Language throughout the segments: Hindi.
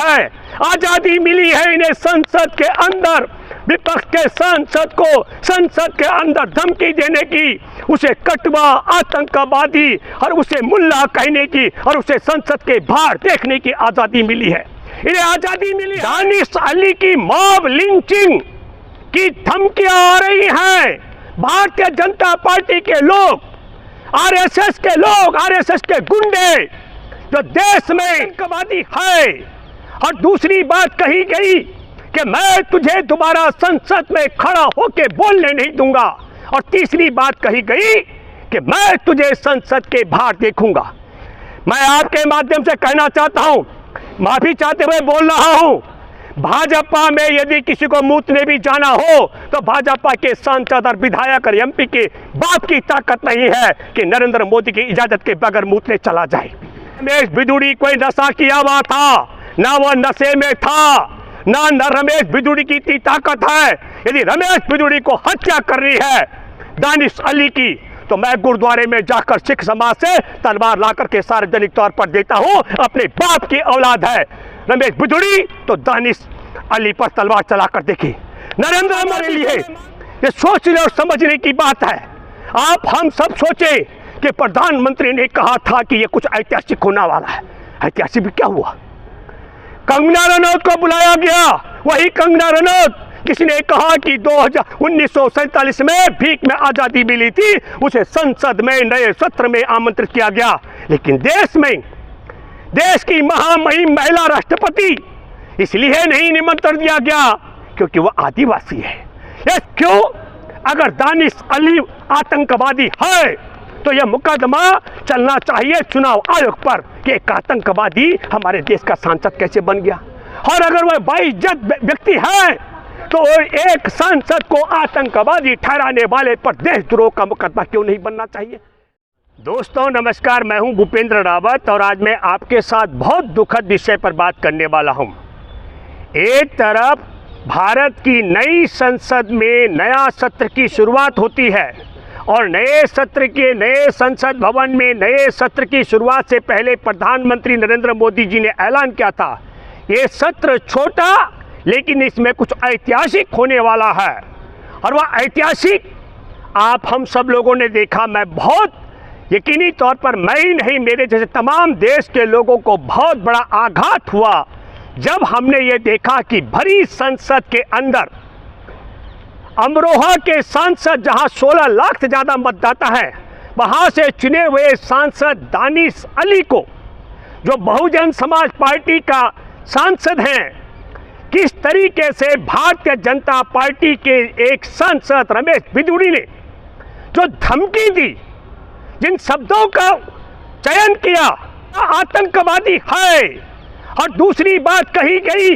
है, आजादी मिली है इन्हें संसद के अंदर विपक्ष के सांसद को संसद के अंदर धमकी देने की, उसे कटवा आतंकवादी और उसे मुल्ला कहने की और उसे संसद के बाहर देखने की आजादी मिली है। इन्हें आजादी मिली। दानिश अली की मॉब लिंचिंग की धमकियां आ रही हैं। भारतीय जनता पार्टी के लोग, आरएसएस के लोग, आरएसएस के गुंडे जो देश में आतंकवादी है। और दूसरी बात कही गई कि मैं तुझे दोबारा संसद में खड़ा होकर बोलने नहीं दूंगा। और तीसरी बात कही गई कि मैं तुझे संसद के बाहर देखूंगा। मैं आपके माध्यम से कहना चाहता हूं, माफी चाहते हुए बोल रहा हूं, भाजपा में यदि किसी को मूतने भी जाना हो तो भाजपा के सांसद और विधायक और एमपी के बाप की ताकत नहीं है कि नरेंद्र मोदी की इजाजत के बगैर मूतने चला जाए। रमेश बिदुड़ी कोई नशा किया हुआ था, ना वो नशे में था, ना रमेश बिदुड़ी की इतनी ताकत है। यदि रमेश बिदुड़ी को हत्या करनी है दानिश अली की, तो मैं गुरुद्वारे में जाकर सिख समाज से तलवार लाकर के सार्वजनिक तौर पर देता हूं। अपने बाप की औलाद है रमेश बिदुड़ी, तो दानिश अली पर तलवार चलाकर देखिए। नरेंद्र हमारे लिए ये सोचने और समझने की बात है। आप हम सब सोचे कि प्रधानमंत्री ने कहा था कि ये कुछ ऐतिहासिक होने वाला है। ऐतिहासिक भी क्या हुआ? कंगना रनौत को बुलाया गया, वही कंगना रनौत जिसने कहा कि 1947 में भीख में आजादी मिली थी, उसे संसद में नए सत्र में आमंत्रित किया गया। लेकिन देश में देश की महामहिम महिला राष्ट्रपति इसलिए नहीं निमंत्रण दिया गया क्योंकि वह आदिवासी है। ये क्यों? अगर दानिश अली आतंकवादी है तो यह मुकदमा चलना चाहिए चुनाव आयोग पर कि एक आतंकवादी हमारे देश का सांसद कैसे बन गया। और अगर वह बाइज्जत व्यक्ति है तो एक सांसद को आतंकवादी ठहराने वाले पर देशद्रोह का मुकदमा क्यों नहीं बनना चाहिए। दोस्तों नमस्कार, मैं हूं भूपेंद्र रावत और आज मैं आपके साथ बहुत दुखद विषय पर बात करने वाला हूं। एक तरफ भारत की नई संसद में नया सत्र की शुरुआत होती है और नए सत्र के नए संसद भवन में नए सत्र की शुरुआत से पहले प्रधानमंत्री नरेंद्र मोदी जी ने ऐलान किया था ये सत्र छोटा लेकिन इसमें कुछ ऐतिहासिक होने वाला है। और वह ऐतिहासिक आप हम सब लोगों ने देखा। मैं बहुत यकीनी तौर पर, मैं ही नहीं मेरे जैसे तमाम देश के लोगों को बहुत बड़ा आघात हुआ जब हमने ये देखा कि भरी संसद के अंदर अमरोहा के सांसद, जहां 16 लाख से ज़्यादा मतदाता हैं, वहां से चुने हुए सांसद दानिश अली को, जो बहुजन समाज पार्टी का सांसद हैं, किस तरीके से भारतीय जनता पार्टी के एक सांसद रमेश बिदुड़ी ने जो धमकी दी, जिन शब्दों का चयन किया, आतंकवादी है। और दूसरी बात कही गई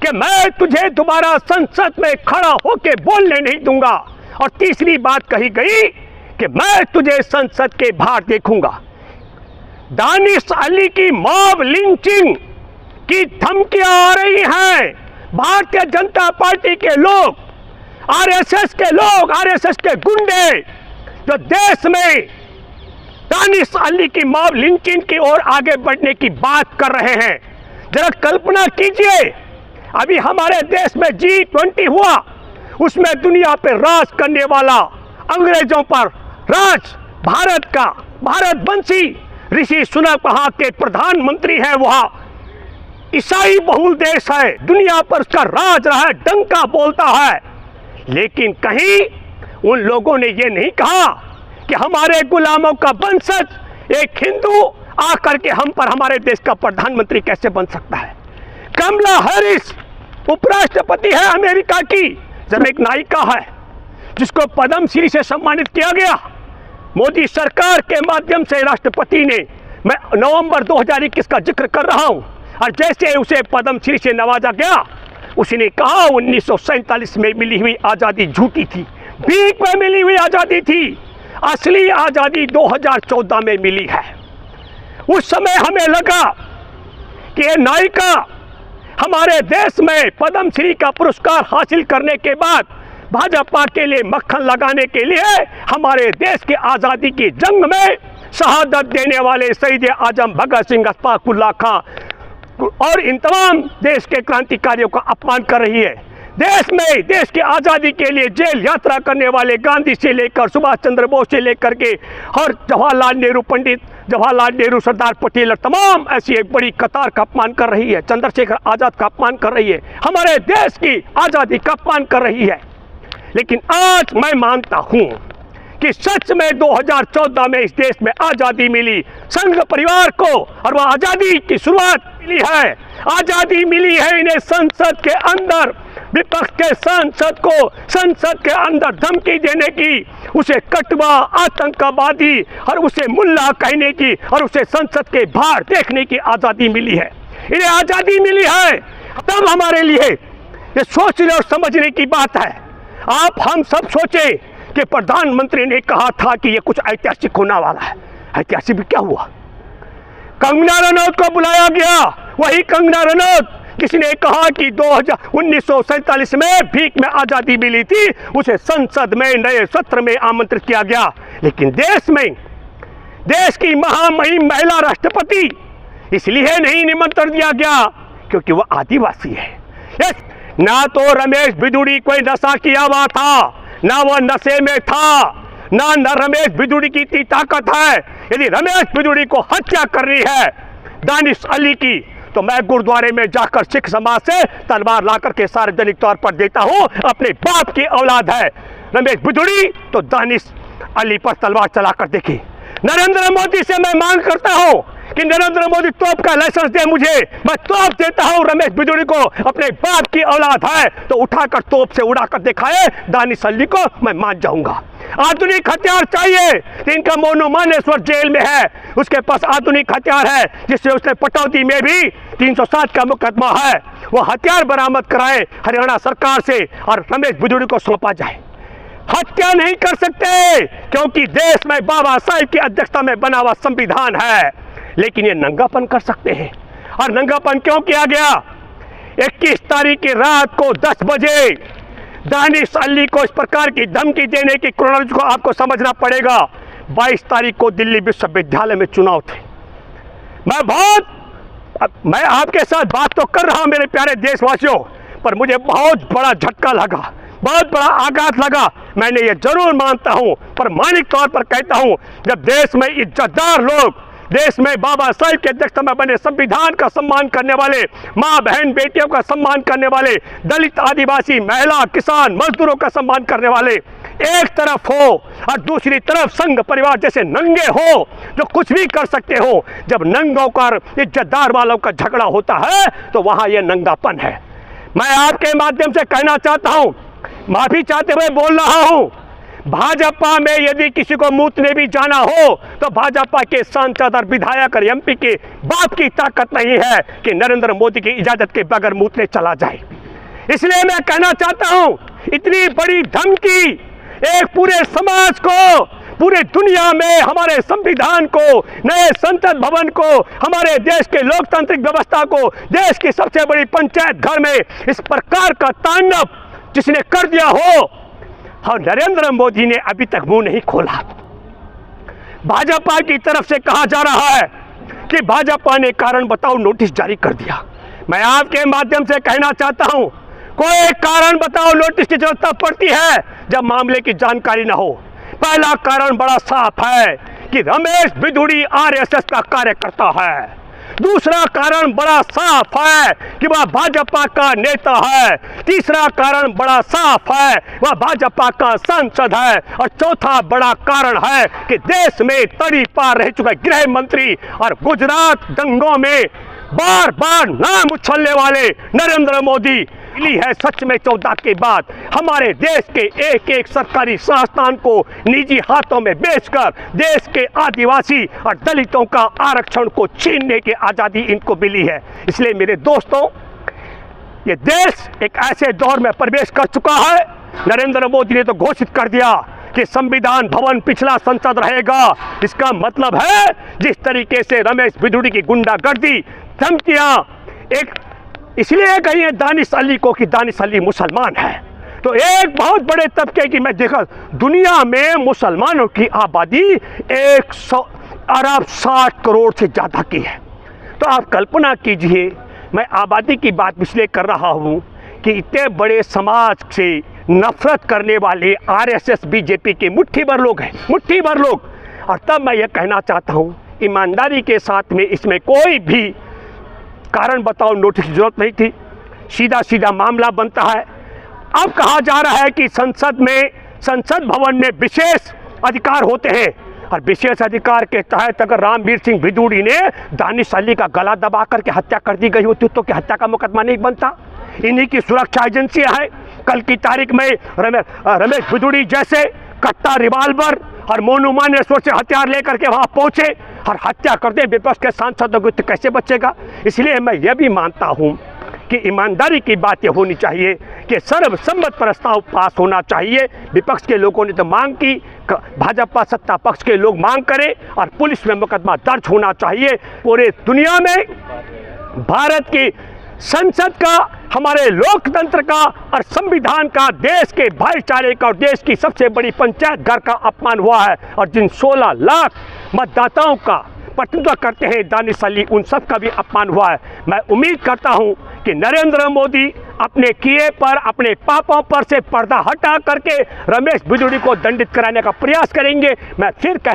कि मैं तुझे दोबारा संसद में खड़ा होकर बोलने नहीं दूंगा। और तीसरी बात कही गई कि मैं तुझे संसद के बाहर देखूंगा। दानिश अली की मॉब लिंचिंग की धमकियां आ रही हैं। भारतीय जनता पार्टी के लोग, आरएसएस के लोग, आरएसएस के गुंडे जो देश में दानिश अली की मॉब लिंचिंग की ओर आगे बढ़ने की बात कर रहे हैं। जरा कल्पना कीजिए, अभी हमारे देश में G20 हुआ, उसमें दुनिया पे राज करने वाला, अंग्रेजों पर राज भारत का, भारतवंशी ऋषि सुनक वहां के प्रधानमंत्री हैं। वहां ईसाई बहुल देश है, दुनिया पर उसका राज रहा है, डंका बोलता है। लेकिन कहीं उन लोगों ने ये नहीं कहा कि हमारे गुलामों का वंशज एक हिंदू आकर के हम पर हमारे देश का प्रधानमंत्री कैसे बन सकता है। कमला हैरिस उपराष्ट्रपति है अमेरिका की, जब एक नायिका है जिसको पद्मश्री से सम्मानित किया गया। मोदी सरकार के माध्यम से राष्ट्रपति ने, मैं नवंबर 2021 का जिक्र कर रहा हूं, और जैसे उसे पद्मश्री से नवाजा गया, उसने कहा 1947 में मिली हुई आज़ादी झूठी थी, भीख में मिली हुई आज़ादी थी, असली आज़ादी 2014 में मिली है। उस समय हमें लगा कि ये नायिका हमारे देश में पद्मश्री का पुरस्कार हासिल करने के बाद भाजपा के लिए मक्खन लगाने के लिए हमारे देश की आज़ादी की जंग में शहादत देने वाले शहीद आजम भगत सिंह, अशफाक उल्लाह खां, और इन तमाम देश के क्रांतिकारियों का अपमान कर रही है। देश में देश की आज़ादी के लिए जेल यात्रा करने वाले गांधी से लेकर सुभाष चंद्र बोस से लेकर के और जवाहरलाल नेहरू, पंडित जवाहरलाल नेहरू, सरदार पटेल और तमाम ऐसी एक बड़ी कतार का अपमान कर रही है। चंद्रशेखर आज़ाद का अपमान कर रही है, हमारे देश की आज़ादी का अपमान कर रही है। लेकिन आज मैं मानता हूँ कि सच में 2014 में इस देश में आज़ादी मिली संघ परिवार को, और वह आज़ादी की शुरुआत मिली है। आज़ादी मिली है इन्हें संसद के अंदर विपक्ष के सांसद को संसद के अंदर धमकी देने की, उसे कटवा, आतंकवादी और उसे मुल्ला कहने की और उसे संसद के बाहर देखने की आज़ादी मिली है। इन्हें आज़ादी मिली है, तब हमारे लिए ये सोचने और समझने की बात है। आप हम सब सोचे कि प्रधानमंत्री ने कहा था कि ये कुछ ऐतिहासिक होने वाला है। ऐतिहासिक भी क्या हुआ? कंगना रनौत को बुलाया गया, वही कंगना रनौत किसने कहा कि 1947 में भीख में आज़ादी मिली थी, उसे संसद में नए सत्र में आमंत्रित किया गया। लेकिन देश में देश की महामहिम महिला राष्ट्रपति इसलिए नहीं निमंत्रण दिया गया क्योंकि वह आदिवासी है। ना तो रमेश बिदुड़ी कोई नशा किया हुआ था, ना वह नशे में था, ना रमेश बिदुड़ी की इतनी ताकत है। यदि रमेश बिदुड़ी को हत्या कर रही है दानिश अली की, तो मैं गुरुद्वारे में जाकर सिख समाज से तलवार ला करके सार्वजनिक तौर पर देता हूं। अपने बाप की औलाद है रमेश बिदुड़ी, तो दानिश अली पर तलवार चलाकर देखी। नरेंद्र मोदी से मैं मांग करता हूं कि नरेंद्र मोदी तोप का लाइसेंस दे मुझे, मैं तोप देता हूं। रमेश बिदुड़ी को अपने बाप की औलाद है तो उठाकर तोप से उड़ाकर दिखाए दानिश अली को, मैं मान जाऊंगा। आधुनिक हथियार चाहिए, इनका मोनू मानेश्वर जेल में है, उसके पास आधुनिक हथियार है जिससे उसने पटौदी में भी 307 का मुकदमा है, वो हथियार बरामद कराए हरियाणा सरकार से और रमेश बिदुड़ी को सौंपा जाए। हत्या नहीं कर सकते क्योंकि देश में बाबा साहिब की अध्यक्षता में बना हुआ संविधान है, लेकिन ये नंगापन कर सकते हैं। और नंगापन क्यों किया गया? 21 तारीख की रात को 10 बजे दानिश अली को इस प्रकार की धमकी देने की क्रोनोलॉजी को आपको समझना पड़ेगा। 22 तारीख को दिल्ली विश्वविद्यालय में चुनाव थे। मैं आपके साथ बात तो कर रहा हूं मेरे प्यारे देशवासियों, पर मुझे बहुत बड़ा झटका लगा, बहुत बड़ा आघात लगा। मैंने ये जरूर मानता हूं, प्रामाणिक तौर पर कहता हूं, जब देश में इज्जतदार लोग, देश में बाबा साहिब के अध्यक्षता में बने संविधान का सम्मान करने वाले, माँ बहन बेटियों का सम्मान करने वाले, दलित आदिवासी महिला किसान मजदूरों का सम्मान करने वाले एक तरफ हो और दूसरी तरफ संघ परिवार जैसे नंगे हो जो कुछ भी कर सकते हो, जब नंगों का इज्जतदार वालों का झगड़ा होता है तो वहां यह नंगापन है। मैं आपके माध्यम से कहना चाहता हूं, माफी चाहते हुए बोल रहा हूं, भाजपा में यदि किसी को मूतने भी जाना हो तो भाजपा के सांसद और विधायक और एमपी के बाप की ताकत नहीं है कि नरेंद्र मोदी की इजाजत के बगैर मूतने चला जाए। इसलिए मैं कहना चाहता हूं, इतनी बड़ी धमकी एक पूरे समाज को, पूरे दुनिया में हमारे संविधान को, नए संसद भवन को, हमारे देश के लोकतांत्रिक व्यवस्था को, देश की सबसे बड़ी पंचायत घर में इस प्रकार का तांडव जिसने कर दिया हो, और नरेंद्र मोदी ने अभी तक मुंह नहीं खोला। भाजपा की तरफ से कहा जा रहा है कि भाजपा ने कारण बताओ नोटिस जारी कर दिया। मैं आपके माध्यम से कहना चाहता हूं, कोई कारण बताओ नोटिस की जरूरत तब पड़ती है जब मामले की जानकारी ना हो। पहला कारण बड़ा साफ है कि रमेश बिदुड़ी आरएसएस का कार्यकर्ता है। दूसरा कारण बड़ा साफ है कि वह भाजपा का नेता है। तीसरा कारण बड़ा साफ है, वह भाजपा का सांसद है। और चौथा बड़ा कारण है कि देश में तड़ी पार रह चुके गृह मंत्री और गुजरात दंगों में बार बार नाम उछलने वाले नरेंद्र मोदी मिली है। सच में 14 के बाद हमारे देश के एक एक सरकारी संस्थान को निजी हाथों में बेचकर देश के आदिवासी और दलितों का आरक्षण को छीनने की आज़ादी इनको मिली है। इसलिए मेरे दोस्तों, ये देश एक ऐसे दौर में प्रवेश कर चुका है। नरेंद्र मोदी ने तो घोषित कर दिया कि संविधान भवन पिछला संसद रहेगा। इसका मतलब है जिस तरीके से रमेश बिदुड़ी की गुंडागर्दी, धमकियां, एक इसलिए कही है दानिश अली को कि दानिश अली मुसलमान है, तो एक बहुत बड़े तबके की, मैं देखा दुनिया में मुसलमानों की आबादी 100 अरब 60 करोड़ से ज़्यादा की है। तो आप कल्पना कीजिए मैं आबादी की बात इसलिए कर रहा हूँ कि इतने बड़े समाज से नफरत करने वाले आरएसएस बीजेपी के मुट्ठी भर लोग हैं, मुट्ठी भर लोग। और तब मैं ये कहना चाहता हूँ, ईमानदारी के साथ में इसमें कोई भी कारण बताओ नोटिस की जरूरत नहीं थी, सीधा सीधा मामला बनता है। अब कहा जा रहा है कि संसद भवन में विशेष अधिकार होते हैं, और विशेष अधिकार के तहत अगर रामवीर सिंह भिदुड़ी ने दानिश अली का गला दबा करके हत्या कर दी गई होती तो क्या हत्या का मुकदमा नहीं बनता? इन्हीं की सुरक्षा एजेंसियां हैं। कल की तारीख में रमेश भिदुड़ी जैसे कट्टा रिवाल्वर और मोनुमान्य सोच से हथियार लेकर के वहां पहुंचे और हत्या कर दे विपक्ष के सांसदों को, तो कैसे बचेगा? इसलिए मैं ये भी मानता हूं कि ईमानदारी की बात ये होनी चाहिए कि सर्वसम्मत प्रस्ताव पास होना चाहिए। विपक्ष के लोगों ने तो मांग की, भाजपा सत्ता पक्ष के लोग मांग करें और पुलिस में मुकदमा दर्ज होना चाहिए। पूरे दुनिया में भारत की संसद का, हमारे लोकतंत्र का और संविधान का, देश के भाईचारे का और देश की सबसे बड़ी पंचायत घर का अपमान हुआ है। और जिन 16 लाख मतदाताओं का प्रतिनिधित्व करते हैं दानिश अली, उन सब का भी अपमान हुआ है। मैं उम्मीद करता हूं कि नरेंद्र मोदी अपने किए पर, अपने पापों पर से पर्दा हटा करके रमेश भिदुड़ी को दंडित कराने का प्रयास करेंगे। मैं फिर कहना